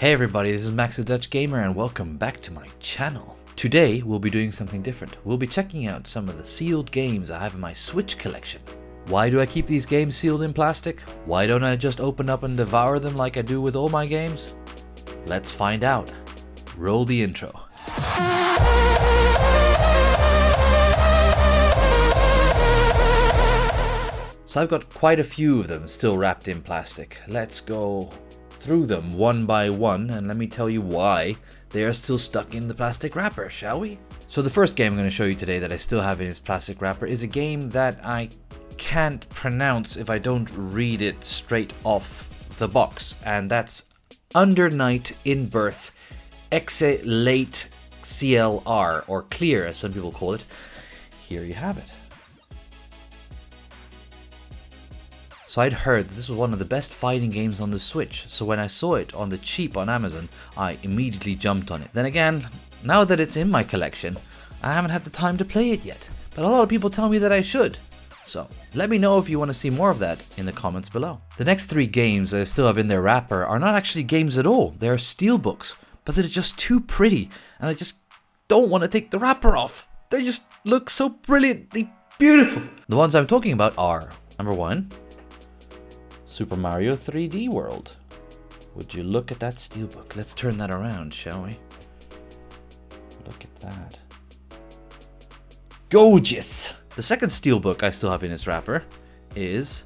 Hey everybody, this is Max the Dutch Gamer and welcome back to my channel. Today we'll be doing something different. We'll be checking out some of the sealed games I have in my Switch collection. Why do I keep these games sealed in plastic? Why don't I just open up and devour them like I do with all my games? Let's find out. Roll the intro. So I've got quite a few of them still wrapped in plastic. Let's go through them one by one and let me tell you why they are still stuck in the plastic wrapper, shall we? So the first game I'm going to show you today that I still have in its plastic wrapper is a game that I can't pronounce if I don't read it straight off the box, and that's Under Night in Birth Exe Late CLR, or Clear as some people call it. Here you have it. So I'd heard that this was one of the best fighting games on the Switch, so when I saw it on the cheap on Amazon, I immediately jumped on it. Then again, now that it's in my collection, I haven't had the time to play it yet, but a lot of people tell me that I should. So let me know if you want to see more of that in the comments below. The next three games that I still have in their wrapper are not actually games at all, they are steelbooks, but they're just too pretty, and I just don't want to take the wrapper off. They just look so brilliantly beautiful. The ones I'm talking about are, number 1, Super Mario 3D World. Would you look at that steelbook? Let's turn that around, shall we? Look at that. Gorgeous! The second steelbook I still have in its wrapper is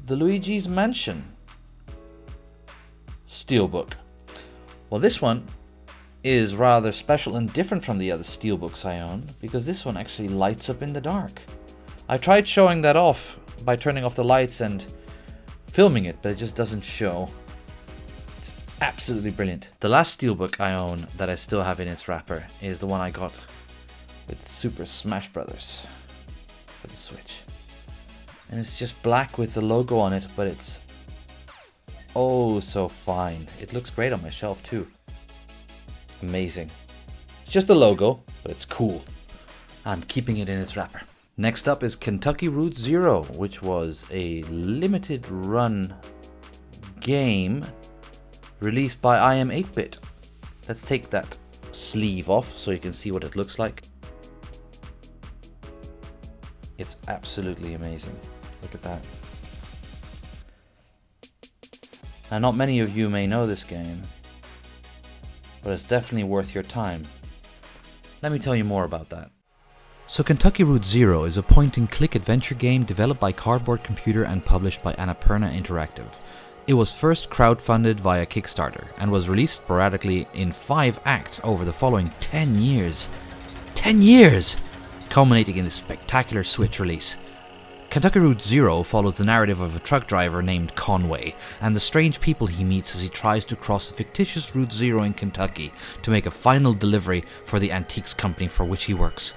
the Luigi's Mansion steelbook. Well, this one is rather special and different from the other steelbooks I own because this one actually lights up in the dark. I tried showing that off by turning off the lights and filming it, but it just doesn't show. It's absolutely brilliant. The last steelbook I own that I still have in its wrapper is the one I got with Super Smash Brothers for the Switch. And it's just black with the logo on it, but it's oh so fine. It looks great on my shelf too. Amazing. It's just the logo, but it's cool. I'm keeping it in its wrapper. Next up is Kentucky Route Zero, which was a limited run game released by IM 8-Bit. Let's take that sleeve off so you can see what it looks like. It's absolutely amazing. Look at that. Now, not many of you may know this game, but it's definitely worth your time. Let me tell you more about that. So Kentucky Route Zero is a point-and-click adventure game developed by Cardboard Computer and published by Annapurna Interactive. It was first crowdfunded via Kickstarter and was released sporadically in 5 acts over the following 10 years. 10 years! Culminating in this spectacular Switch release. Kentucky Route Zero follows the narrative of a truck driver named Conway and the strange people he meets as he tries to cross the fictitious Route Zero in Kentucky to make a final delivery for the antiques company for which he works.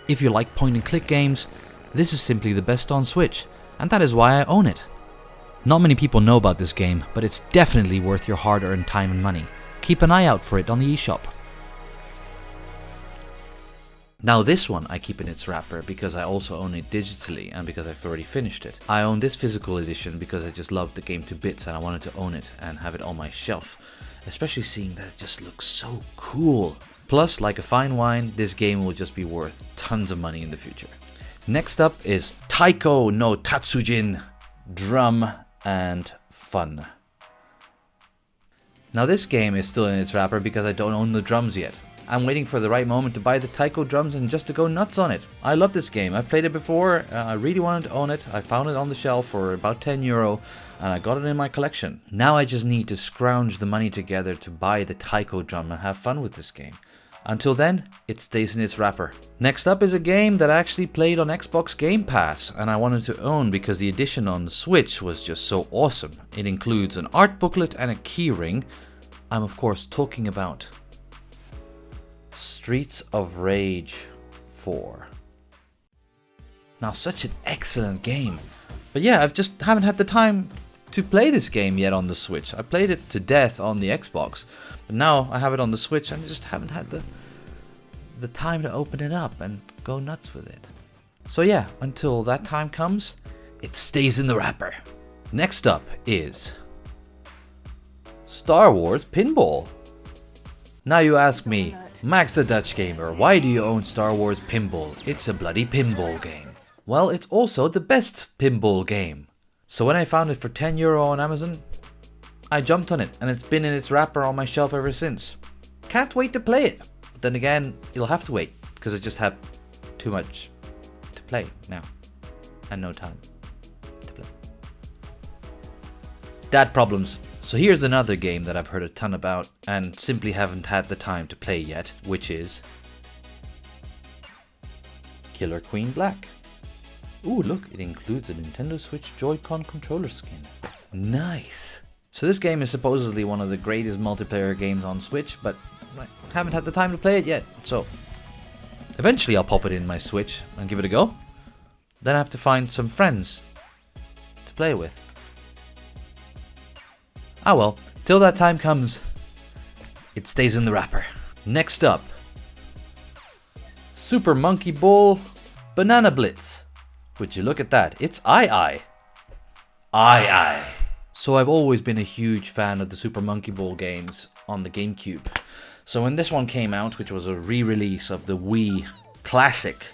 If you like point-and-click games, this is simply the best on Switch, and that is why I own it. Not many people know about this game, but it's definitely worth your hard-earned time and money. Keep an eye out for it on the eShop. Now this one I keep in its wrapper because I also own it digitally and because I've already finished it. I own this physical edition because I just loved the game to bits and I wanted to own it and have it on my shelf. Especially seeing that it just looks so cool. Plus, like a fine wine, this game will just be worth tons of money in the future. Next up is Taiko no Tatsusin Drum and Fun. Now this game is still in its wrapper because I don't own the drums yet. I'm waiting for the right moment to buy the Taiko drums and just to go nuts on it. I love this game. I've played it before. I really wanted to own it. I found it on the shelf for about €10 and I got it in my collection. Now I just need to scrounge the money together to buy the Taiko drum and have fun with this game. Until then, it stays in its wrapper. Next up is a game that I actually played on Xbox Game Pass and I wanted to own because the edition on the Switch was just so awesome. It includes an art booklet and a keyring. I'm of course talking about Streets of Rage 4. Now, such an excellent game. But yeah, I just haven't had the time to play this game yet on the Switch. I played it to death on the Xbox, but now I have it on the Switch and I just haven't had the time to open it up and go nuts with it. So yeah, until that time comes, it stays in the wrapper. Next up is Star Wars Pinball. Now you ask me, Max the Dutch Gamer, why do you own Star Wars Pinball? It's a bloody pinball game. Well, it's also the best pinball game. So when I found it for €10 on Amazon, I jumped on it, and it's been in its wrapper on my shelf ever since. Can't wait to play it. But then again, you'll have to wait, because I just have too much to play now, and no time to play. Dad problems. So here's another game that I've heard a ton about, and simply haven't had the time to play yet, which is Killer Queen Black. Ooh, look, it includes a Nintendo Switch Joy-Con controller skin. Nice. So this game is supposedly one of the greatest multiplayer games on Switch, but I haven't had the time to play it yet. So eventually I'll pop it in my Switch and give it a go. Then I have to find some friends to play with. Ah well, till that time comes, it stays in the wrapper. Next up, Super Monkey Ball Banana Blitz. Would you look at that? It's I. So I've always been a huge fan of the Super Monkey Ball games on the GameCube. So when this one came out, which was a re-release of the Wii Classic,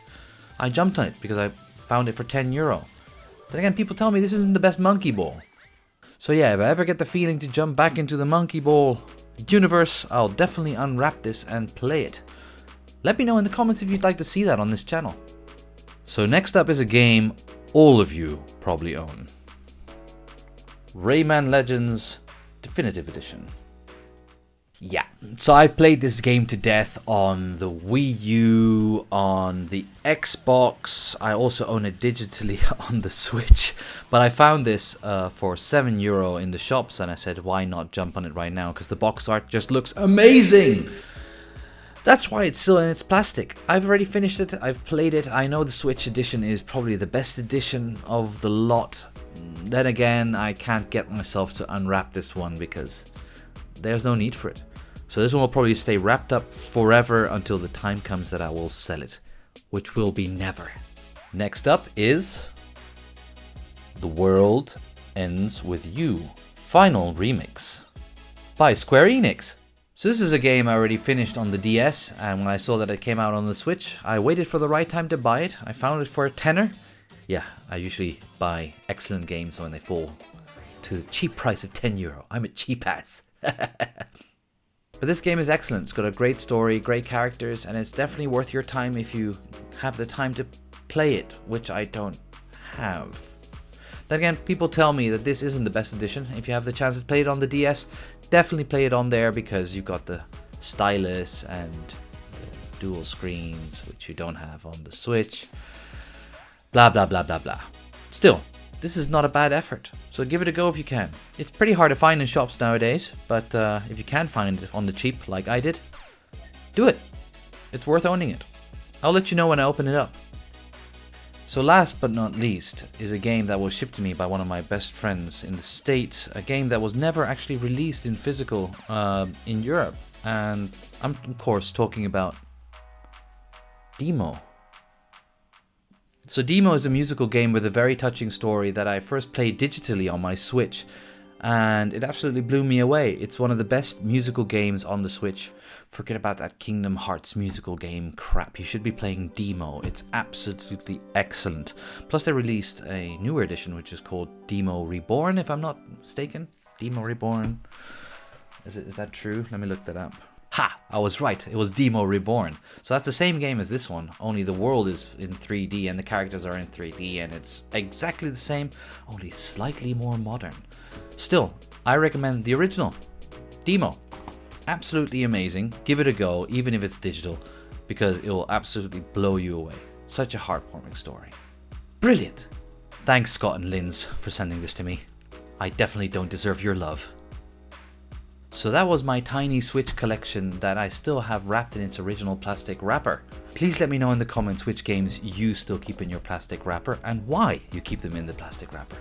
I jumped on it because I found it for €10. Then again, people tell me this isn't the best Monkey Ball. So yeah, if I ever get the feeling to jump back into the Monkey Ball universe, I'll definitely unwrap this and play it. Let me know in the comments if you'd like to see that on this channel. So next up is a game all of you probably own. Rayman Legends Definitive Edition. Yeah, so I've played this game to death on the Wii U, on the Xbox. I also own it digitally on the Switch. But I found this for €7 in the shops, and I said, why not jump on it right now? Because the box art just looks amazing! That's why it's still in its plastic. I've already finished it, I've played it. I know the Switch edition is probably the best edition of the lot. Then again, I can't get myself to unwrap this one because there's no need for it. So this one will probably stay wrapped up forever until the time comes that I will sell it, which will be never. Next up is The World Ends With You Final Remix by Square Enix. So this is a game I already finished on the DS, and when I saw that it came out on the Switch, I waited for the right time to buy it. I found it for €10. Yeah, I usually buy excellent games when they fall to the cheap price of €10. I'm a cheap ass. But this game is excellent. It's got a great story, great characters, and it's definitely worth your time if you have the time to play it, which I don't have. Then again, people tell me that this isn't the best edition. If you have the chance to play it on the DS, definitely play it on there because you've got the stylus and the dual screens, which you don't have on the Switch. Blah, blah, blah, blah, blah. Still, this is not a bad effort, so give it a go if you can. It's pretty hard to find in shops nowadays, but if you can find it on the cheap like I did, do it. It's worth owning it. I'll let you know when I open it up. So last but not least is a game that was shipped to me by one of my best friends in the States, a game that was never actually released in physical in Europe, and I'm of course talking about Demo. So Demo is a musical game with a very touching story that I first played digitally on my Switch, and it absolutely blew me away. It's one of the best musical games on the Switch. Forget about that Kingdom Hearts musical game crap. You should be playing Demo. It's absolutely excellent. Plus they released a newer edition which is called Demo Reborn, if I'm not mistaken. Demo Reborn. Is that true? Let me look that up. Ha! I was right. It was Demo Reborn. So that's the same game as this one, only the world is in 3D and the characters are in 3D, and it's exactly the same, only slightly more modern. Still, I recommend the original, Demo. Absolutely amazing. Give it a go, even if it's digital, because it will absolutely blow you away. Such a heartwarming story. Brilliant! Thanks, Scott and Linz, for sending this to me. I definitely don't deserve your love. So that was my tiny Switch collection that I still have wrapped in its original plastic wrapper. Please let me know in the comments which games you still keep in your plastic wrapper and why you keep them in the plastic wrapper.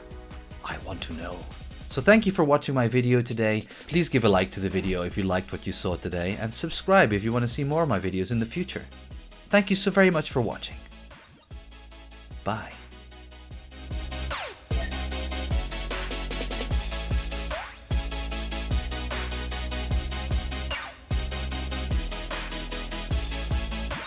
I want to know. So thank you for watching my video today. Please give a like to the video if you liked what you saw today, and subscribe if you want to see more of my videos in the future. Thank you so very much for watching. Bye.